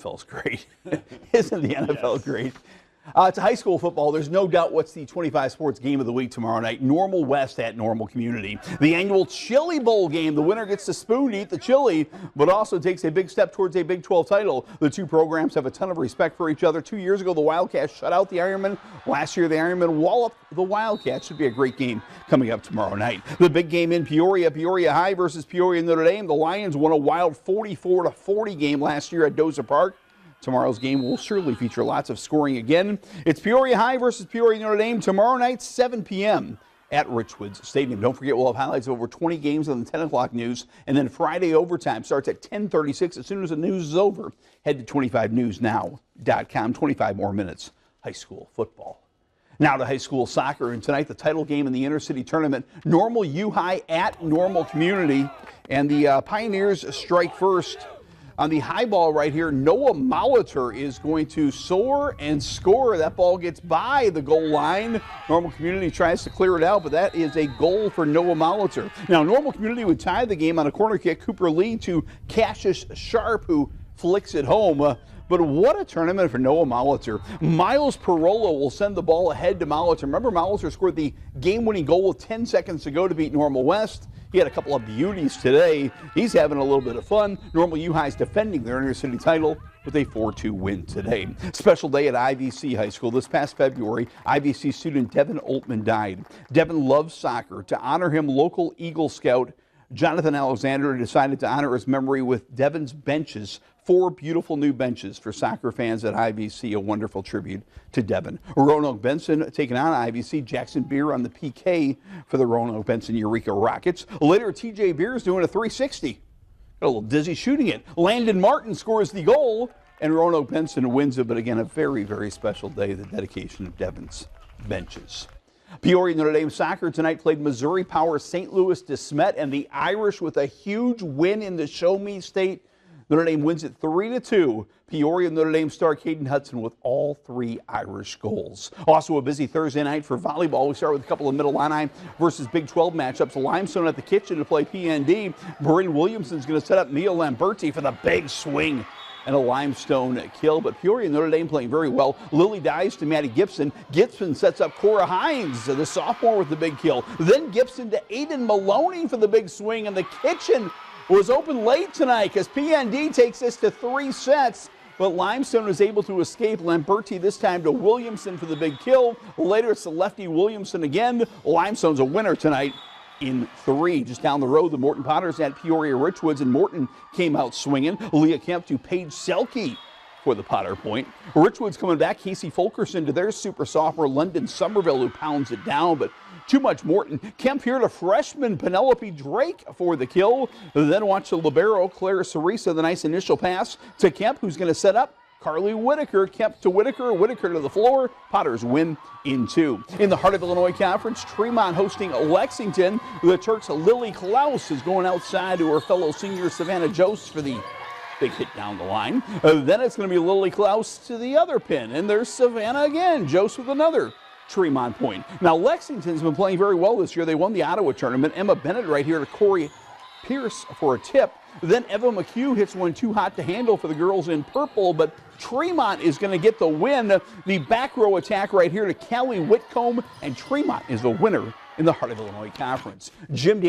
NFL's great. Isn't the NFL great? It's a high school football. There's no doubt what's the 25 Sports Game of the Week tomorrow night. Normal West at Normal Community. The annual Chili Bowl game. The winner gets to spoon eat the chili, but also takes a big step towards a Big 12 title. The two programs have a ton of respect for each other. 2 years ago, the Wildcats shut out the Ironmen. Last year, the Ironmen walloped the Wildcats. Should be a great game coming up tomorrow night. The big game in Peoria. Peoria High versus Peoria Notre Dame. The Lions won a wild 44-40 game last year at Dozer Park. Tomorrow's game will surely feature lots of scoring again. It's Peoria High versus Peoria Notre Dame tomorrow night, 7 p.m. at Richwoods Stadium. Don't forget, we'll have highlights of over 20 games on the 10 o'clock news. And then Friday overtime starts at 10:36. As soon as the news is over, head to 25newsnow.com. 25 more minutes. High school football. Now to high school soccer. And tonight, the title game in the intercity tournament. Normal U High at Normal Community. And the Pioneers strike first. On the high ball right here, Noah Molitor is going to soar and score. That ball gets by the goal line. Normal Community tries to clear it out, but that is a goal for Noah Molitor. Now, Normal Community would tie the game on a corner kick. Cooper Lee to Cassius Sharp, who flicks it home. But what a tournament for Noah Molitor. Miles Parola will send the ball ahead to Molitor. Remember, Molitor scored the game-winning goal with 10 seconds to go to beat Normal West. He had a couple of beauties today. He's having a little bit of fun. Normal U High is defending their intercity title with a 4-2 win today. Special day at IVC High School. This past February, IVC student Devin Oltman died. Devin loves soccer. To honor him, local Eagle Scout Jonathan Alexander decided to honor his memory with Devin's benches. 4 beautiful new benches for soccer fans at IVC, a wonderful tribute to Devin. Roanoke Benson taking on IVC. Jackson Beer on the PK for the Roanoke Benson Eureka Rockets. Later, TJ Beer is doing a 360. Got a little dizzy shooting it. Landon Martin scores the goal, and Roanoke Benson wins it. But again, a very, very special day, the dedication of Devin's benches. Peoria Notre Dame soccer tonight played Missouri Power St. Louis de Smet, and the Irish with a huge win in the Show Me State. Notre Dame wins it 3-2. Peoria Notre Dame star Caden Hudson with all 3 Irish goals. Also a busy Thursday night for volleyball. We start with a couple of Middle Illini versus Big 12 matchups. Limestone at the Kitchen to play PND. Bryn Williamson's going to set up Mia Lamberti for the big swing and a Limestone kill. But Peoria Notre Dame playing very well. Lily dives to Maddie Gibson. Gibson sets up Cora Hines, the sophomore, with the big kill. Then Gibson to Aiden Maloney for the big swing, and the Kitchen was open late tonight because PND takes this to 3 sets. But Limestone is able to escape. Lamberti this time to Williamson for the big kill. Later it's the lefty Williamson again. Limestone's a winner tonight in 3. Just down the road, the Morton Potters at Peoria Richwoods, and Morton came out swinging. Leah Kemp to Paige Selke for the Potter point. Richwoods coming back. Casey Fulkerson to their super sophomore London Somerville, who pounds it down, but too much Morton. Kemp here to freshman Penelope Drake for the kill. Then watch the libero Clara Cerisa, the nice initial pass to Kemp, who's going to set up Carly Whitaker. Kemp to Whitaker, Whitaker to the floor. Potters win in 2. In the Heart of Illinois Conference, Tremont hosting Lexington. The Turks' Lily Klaus is going outside to her fellow senior Savannah Jost for the big hit down the line. Then it's going to be Lily Klaus to the other pin, and there's Savannah again. Jost with another Tremont point. Now, Lexington's been playing very well this year. They won the Ottawa tournament. Emma Bennett right here to Corey Pierce for a tip. Then Eva McHugh hits one too hot to handle for the girls in purple, but Tremont is going to get the win. The back row attack right here to Callie Whitcomb, and Tremont is the winner in the Heart of Illinois Conference. Jim